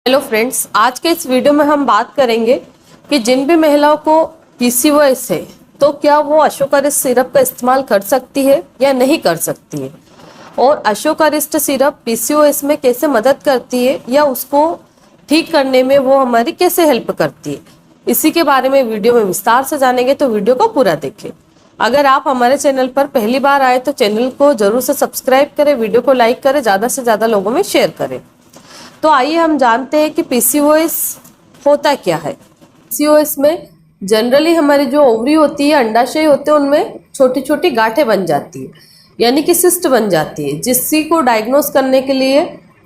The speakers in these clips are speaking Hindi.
हेलो फ्रेंड्स, आज के इस वीडियो में हम बात करेंगे कि जिन भी महिलाओं को पीसीओएस है तो क्या वो अशोकारिस्ट सिरप का इस्तेमाल कर सकती है या नहीं कर सकती है, और अशोकारिस्ट सिरप पीसीओएस में कैसे मदद करती है या उसको ठीक करने में वो हमारी कैसे हेल्प करती है। इसी के बारे में वीडियो में विस्तार से जानेंगे, तो वीडियो को पूरा देखें। अगर आप हमारे चैनल पर पहली बार आए तो चैनल को जरूर से सब्सक्राइब करें, वीडियो को लाइक करें, ज़्यादा से ज़्यादा लोगों में शेयर करें। तो आइए हम जानते हैं कि पीसीओएस होता क्या है। पीसीओएस में जनरली हमारी जो ओवरी होती है, अंडाशय होते हैं, उनमें छोटी छोटी गांठें बन जाती है, यानी कि सिस्ट बन जाती है, जिससी को डायग्नोस करने के लिए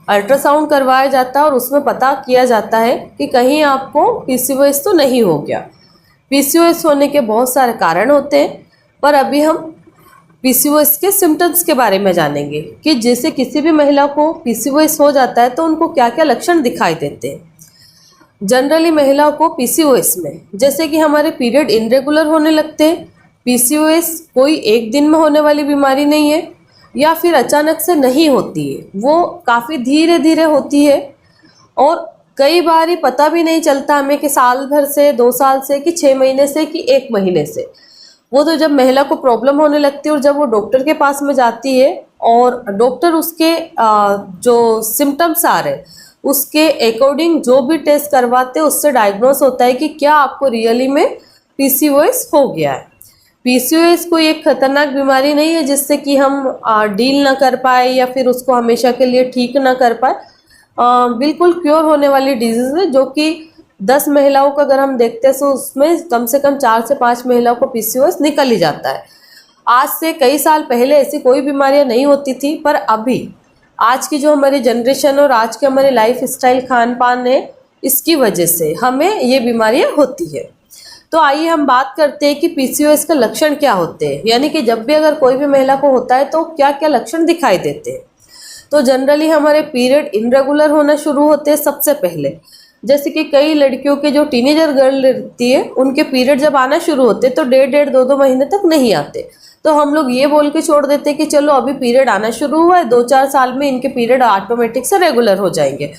अल्ट्रासाउंड करवाया जाता है और उसमें पता किया जाता है कि कहीं आपको पीसीओएस तो नहीं हो गया। पीसीओएस होने के बहुत सारे कारण होते हैं, पर अभी हम पीसीओएस के सिम्टम्स के बारे में जानेंगे कि जैसे किसी भी महिला को पीसीओएस हो जाता है तो उनको क्या क्या लक्षण दिखाई देते हैं। जनरली महिलाओं को पीसीओएस में जैसे कि हमारे पीरियड इनरेगुलर होने लगते हैं। पीसीओएस कोई एक दिन में होने वाली बीमारी नहीं है या फिर अचानक से नहीं होती है, वो काफ़ी धीरे धीरे होती है और कई बार ही पता भी नहीं चलता हमें कि साल भर से, 2 साल से, कि 6 महीने से, कि 1 महीने से। वो तो जब महिला को प्रॉब्लम होने लगती है और जब वो डॉक्टर के पास में जाती है और डॉक्टर उसके जो सिम्टम्स आ रहे हैं उसके अकॉर्डिंग जो भी टेस्ट करवाते हैं उससे डायग्नोस होता है कि क्या आपको रियली में पीसीओएस हो गया है। पीसीओएस कोई एक खतरनाक बीमारी नहीं है जिससे कि हम डील ना कर पाए या फिर उसको हमेशा के लिए ठीक ना कर पाए। बिल्कुल क्योर होने वाली डिजीज़ है, जो कि 10 महिलाओं का अगर हम देखते हैं तो उसमें कम से कम 4 से 5 महिलाओं को पीसीओएस निकल ही जाता है। आज से कई साल पहले ऐसी कोई बीमारियां नहीं होती थी, पर अभी आज की जो हमारी जनरेशन और आज के हमारे लाइफ स्टाइल, खान पान है, इसकी वजह से हमें ये बीमारियां होती है। तो आइए हम बात करते हैं कि पीसीओएस के लक्षण क्या होते हैं, यानी कि जब भी अगर कोई भी महिला को होता है तो क्या क्या लक्षण दिखाई देते हैं। तो जनरली हमारे पीरियड इनरेगुलर होना शुरू होते हैं सबसे पहले। जैसे कि कई लड़कियों के जो टीनेजर गर्ल रहती है उनके पीरियड जब आना शुरू होते तो 1.5 2 महीने तक नहीं आते, तो हम लोग ये बोल के छोड़ देते कि चलो अभी पीरियड आना शुरू हुआ है, 2-4 साल में इनके पीरियड ऑटोमेटिक से रेगुलर हो जाएंगे।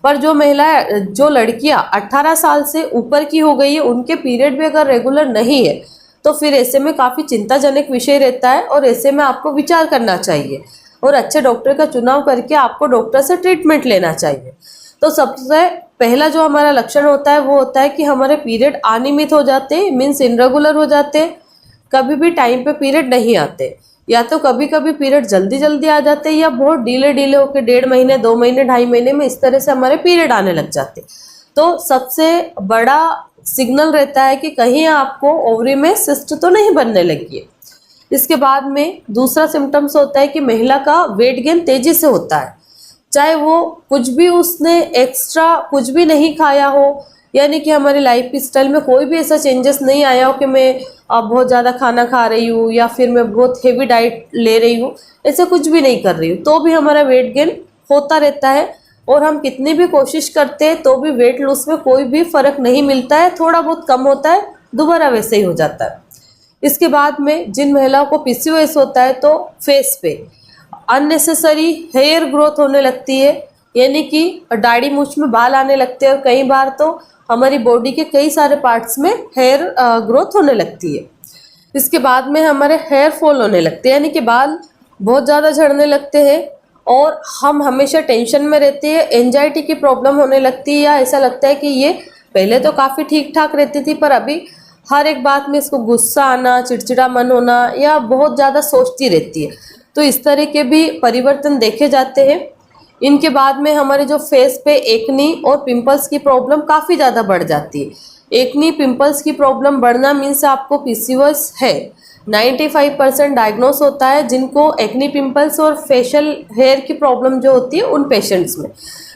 पर जो लड़कियां 18 साल से ऊपर की हो गई है उनके पीरियड भी अगर रेगुलर नहीं है तो फिर ऐसे में काफ़ी चिंताजनक विषय रहता है और ऐसे में आपको विचार करना चाहिए और अच्छे डॉक्टर का चुनाव करके आपको डॉक्टर से ट्रीटमेंट लेना चाहिए। तो सबसे पहला जो हमारा लक्षण होता है वो होता है कि हमारे पीरियड अनियमित हो जाते हैं, मीन्स इनरेगुलर हो जाते हैं, कभी भी टाइम पे पीरियड नहीं आते, या तो कभी कभी पीरियड जल्दी जल्दी आ जाते हैं या बहुत डीले होकर 1.5 महीने, 2 महीने, 2.5 महीने में इस तरह से हमारे पीरियड आने लग जाते। तो सबसे बड़ा सिग्नल रहता है कि कहीं आपको ओवरी में सिस्ट तो नहीं बनने लगी है। इसके बाद में दूसरा सिम्टम्स होता है कि महिला का वेट गेन तेजी से होता है, चाहे वो कुछ भी उसने एक्स्ट्रा कुछ भी नहीं खाया हो, यानी कि हमारी लाइफ स्टाइल में कोई भी ऐसा चेंजेस नहीं आया हो कि मैं अब बहुत ज़्यादा खाना खा रही हूँ या फिर मैं बहुत हेवी डाइट ले रही हूँ, ऐसा कुछ भी नहीं कर रही हूँ, तो भी हमारा वेट गेन होता रहता है और हम कितनी भी कोशिश करते हैं तो भी वेट लॉस में कोई भी फ़र्क नहीं मिलता है, थोड़ा बहुत कम होता है, दोबारा वैसे ही हो जाता है। इसके बाद में जिन महिलाओं को पीसीओएस होता है तो फेस पे अननेसेसरी हेयर ग्रोथ होने लगती है, यानी कि दाढ़ी मूछ में बाल आने लगते हैं और कई बार तो हमारी बॉडी के कई सारे पार्ट्स में हेयर ग्रोथ होने लगती है। इसके बाद में हमारे हेयर फॉल होने लगते हैं, यानी कि बाल बहुत ज़्यादा झड़ने लगते हैं और हम हमेशा टेंशन में रहते हैं, एंजाइटी की प्रॉब्लम होने लगती है, या ऐसा लगता है कि ये पहले तो काफ़ी ठीक ठाक रहती थी पर अभी हर एक बात में इसको गुस्सा आना, चिड़चिड़ा मन होना या बहुत ज़्यादा सोचती रहती है। तो इस तरह के भी परिवर्तन देखे जाते हैं। इनके बाद में हमारे जो फेस पे एक्नी और पिंपल्स की प्रॉब्लम काफ़ी ज़्यादा बढ़ जाती है। एक्नी, पिंपल्स की प्रॉब्लम बढ़ना मीन्स आपको पीसीओएस है। 95% डायग्नोस होता है जिनको एक्नी, पिंपल्स और फेशियल हेयर की प्रॉब्लम जो होती है उन पेशेंट्स में,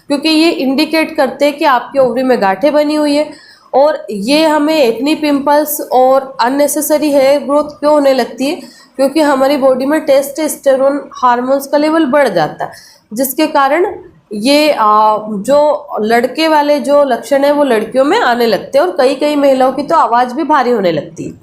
क्योंकि ये इंडिकेट करते हैं कि आपके ओवरी में गांठें बनी हुई है। और ये हमें एक्नी, पिंपल्स और अननेसेसरी हेयर ग्रोथ क्यों होने लगती है, क्योंकि हमारी बॉडी में टेस्टोस्टेरोन हार्मोन्स का लेवल बढ़ जाता है, जिसके कारण ये जो लड़के वाले जो लक्षण है वो लड़कियों में आने लगते हैं और कई महिलाओं की तो आवाज़ भी भारी होने लगती है।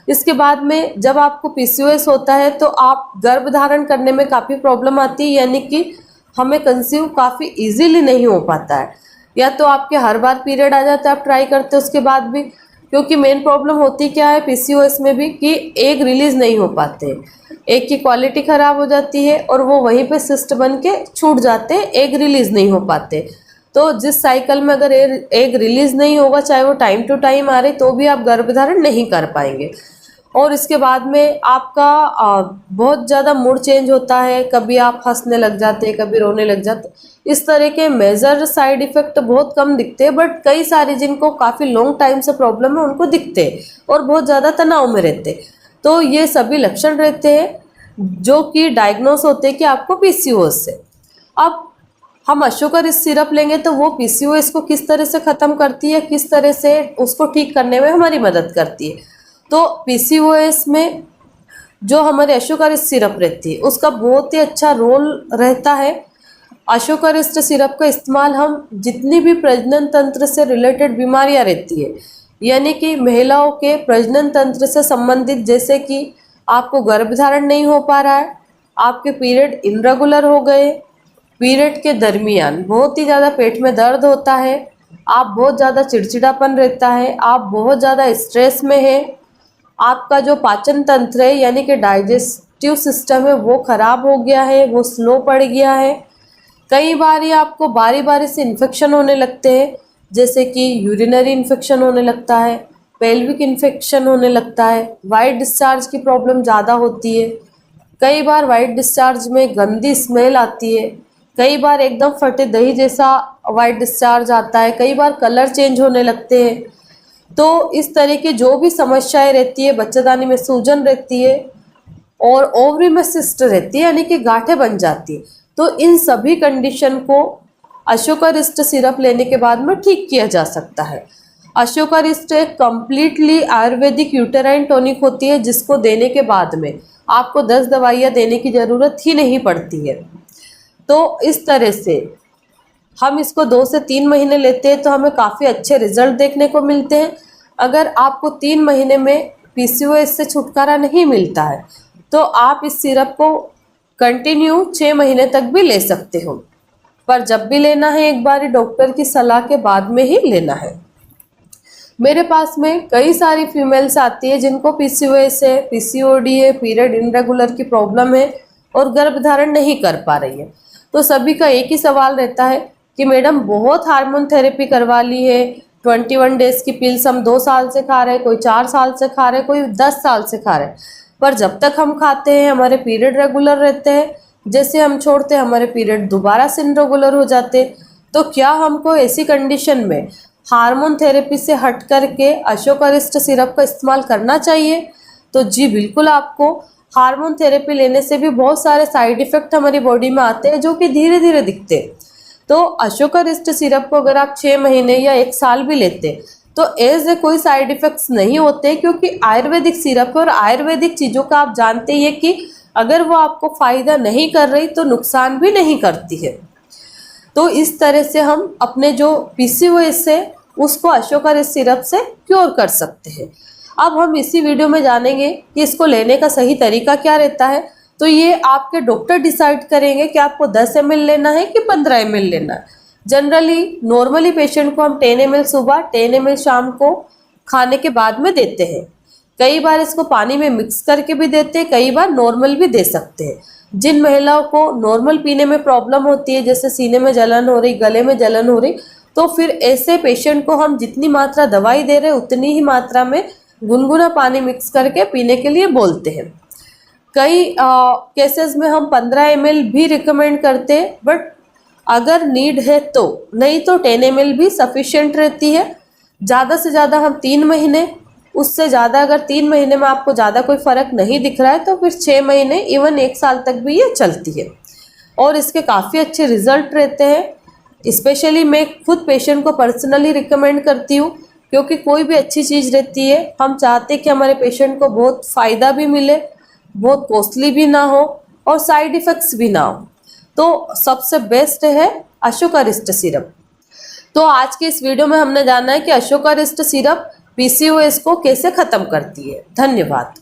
इसके बाद में जब आपको पीसीओएस होता है तो आप गर्भ धारण करने में काफ़ी प्रॉब्लम आती है, यानी कि हमें कंसीव काफ़ी इजीली नहीं हो पाता है। या तो आपके हर बार पीरियड आ जाता है आप ट्राई करते हो उसके बाद भी, क्योंकि मेन प्रॉब्लम होती क्या है पीसीओएस में भी कि एग रिलीज नहीं हो पाते, एग की क्वालिटी खराब हो जाती है और वो वहीं पे सिस्ट बन के छूट जाते हैं, एग रिलीज नहीं हो पाते। तो जिस साइकिल में अगर एग रिलीज नहीं होगा, चाहे वो टाइम टू टाइम आ रही, तो भी आप गर्भधारण नहीं कर पाएंगे। और इसके बाद में आपका बहुत ज़्यादा मूड चेंज होता है, कभी आप हंसने लग जाते हैं, कभी रोने लग जाते। इस तरह के मेजर साइड इफ़ेक्ट बहुत कम दिखते हैं, बट कई सारे जिनको काफ़ी लॉन्ग टाइम से प्रॉब्लम है उनको दिखते हैं और बहुत ज़्यादा तनाव में रहते हैं। तो ये सभी लक्षण रहते हैं जो कि डायग्नोस होते हैं कि आपको पीसीओएस है। अब हम अशोकर इस सिरप लेंगे तो वो पीसीओएस को किस तरह से ख़त्म करती है, किस तरह से उसको ठीक करने में हमारी मदद करती है। तो पीसीओएस में जो हमारे अशोकारिस्ट सिरप रहती है उसका बहुत ही अच्छा रोल रहता है। अशोकारिस्ट सिरप का इस्तेमाल हम जितनी भी प्रजनन तंत्र से रिलेटेड बीमारियां रहती है, यानी कि महिलाओं के प्रजनन तंत्र से संबंधित, जैसे कि आपको गर्भधारण नहीं हो पा रहा है, आपके पीरियड इनरेगुलर हो गए, पीरियड के दरमियान बहुत ही ज़्यादा पेट में दर्द होता है, आप बहुत ज़्यादा चिड़चिड़ापन रहता है, आप बहुत ज़्यादा स्ट्रेस में हैं, आपका जो पाचन तंत्र है यानी कि डाइजेस्टिव सिस्टम है वो ख़राब हो गया है, वो स्लो पड़ गया है। कई बार ये आपको बारी बारी से इन्फेक्शन होने लगते हैं, जैसे कि यूरिनरी इन्फेक्शन होने लगता है, पेल्विक इन्फेक्शन होने लगता है, वाइट डिस्चार्ज की प्रॉब्लम ज़्यादा होती है, कई बार वाइट डिस्चार्ज में गंदी स्मेल आती है, कई बार एकदम फटे दही जैसा वाइट डिस्चार्ज आता है, कई बार कलर चेंज होने लगते हैं। तो इस तरह की जो भी समस्याएं रहती है, बच्चेदानी में सूजन रहती है और ओवरी में सिस्ट रहती है यानी कि गांठें बन जाती है, तो इन सभी कंडीशन को अशोकारिस्ट सिरप लेने के बाद में ठीक किया जा सकता है। अशोकारिस्ट एक कम्प्लीटली आयुर्वेदिक यूटेराइन टॉनिक होती है जिसको देने के बाद में आपको 10 दवाइयाँ देने की ज़रूरत ही नहीं पड़ती है। तो इस तरह से हम इसको 2 से 3 महीने लेते हैं तो हमें काफ़ी अच्छे रिजल्ट देखने को मिलते हैं। अगर आपको 3 महीने में पीसीओएस से छुटकारा नहीं मिलता है तो आप इस सिरप को कंटिन्यू 6 महीने तक भी ले सकते हो, पर जब भी लेना है एक बार डॉक्टर की सलाह के बाद में ही लेना है। मेरे पास में कई सारी फीमेल्स आती है जिनको पीसीओएस है, पीसीओडी है, पीरियड इनरेगुलर की प्रॉब्लम है और गर्भधारण नहीं कर पा रही है। तो सभी का एक ही सवाल रहता है कि मैडम बहुत हार्मोन थेरेपी करवा ली है, 21 डेज की पिल्स हम 2 साल से खा रहे हैं, कोई 4 साल से खा रहे हैं, कोई 10 साल से खा रहे हैं, पर जब तक हम खाते हैं हमारे पीरियड रेगुलर रहते हैं, जैसे हम छोड़ते हैं हमारे पीरियड दोबारा से इनरेगुलर हो जाते। तो क्या हमको ऐसी कंडीशन में हार्मोन थेरेपी से हट करके अशोकारिस्ट सिरप का इस्तेमाल करना चाहिए? तो जी बिल्कुल, आपको हार्मोन थेरेपी लेने से भी बहुत सारे साइड इफ़ेक्ट हमारी बॉडी में आते हैं जो कि धीरे धीरे दिखते हैं। तो अशोकारिस्ट सिरप को अगर आप 6 महीने या 1 साल भी लेते तो एज ए कोई साइड इफ़ेक्ट्स नहीं होते, क्योंकि आयुर्वेदिक सिरप और आयुर्वेदिक चीज़ों का आप जानते ही है कि अगर वो आपको फ़ायदा नहीं कर रही तो नुकसान भी नहीं करती है। तो इस तरह से हम अपने जो पीसीओएस है उसको अशोकारिस्ट सिरप से क्योर कर सकते हैं। अब हम इसी वीडियो में जानेंगे कि इसको लेने का सही तरीका क्या रहता है। तो ये आपके डॉक्टर डिसाइड करेंगे कि आपको 10 ml लेना है कि 15 ml लेना है। जनरली नॉर्मली पेशेंट को हम 10 ml सुबह, 10 ml शाम को खाने के बाद में देते हैं। कई बार इसको पानी में मिक्स करके भी देते हैं, कई बार नॉर्मल भी दे सकते हैं। जिन महिलाओं को नॉर्मल पीने में प्रॉब्लम होती है, जैसे सीने में जलन हो रही, गले में जलन हो रही, तो फिर ऐसे पेशेंट को हम जितनी मात्रा दवाई दे रहे हैं उतनी ही मात्रा में गुनगुना पानी मिक्स करके पीने के लिए बोलते हैं। कई केसेस में हम 15 ml भी रिकमेंड करते हैं, बट अगर नीड है तो, नहीं तो 10 ml भी सफिशिएंट रहती है। ज़्यादा से ज़्यादा हम 3 महीने, उससे ज़्यादा अगर 3 महीने में आपको ज़्यादा कोई फ़र्क नहीं दिख रहा है तो फिर 6 महीने, इवन 1 साल तक भी ये चलती है और इसके काफ़ी अच्छे रिजल्ट रहते हैं। स्पेशली मैं खुद पेशेंट को पर्सनली रिकमेंड करती हूँ, क्योंकि कोई भी अच्छी चीज़ रहती है हम चाहते हैं कि हमारे पेशेंट को बहुत फ़ायदा भी मिले, बहुत कॉस्टली भी ना हो और साइड इफ़ेक्ट्स भी ना हो। तो सबसे बेस्ट है अशोकारिस्ट सिरप। तो आज के इस वीडियो में हमने जाना है कि अशोकारिस्ट सिरप पीसीओएस को कैसे ख़त्म करती है। धन्यवाद।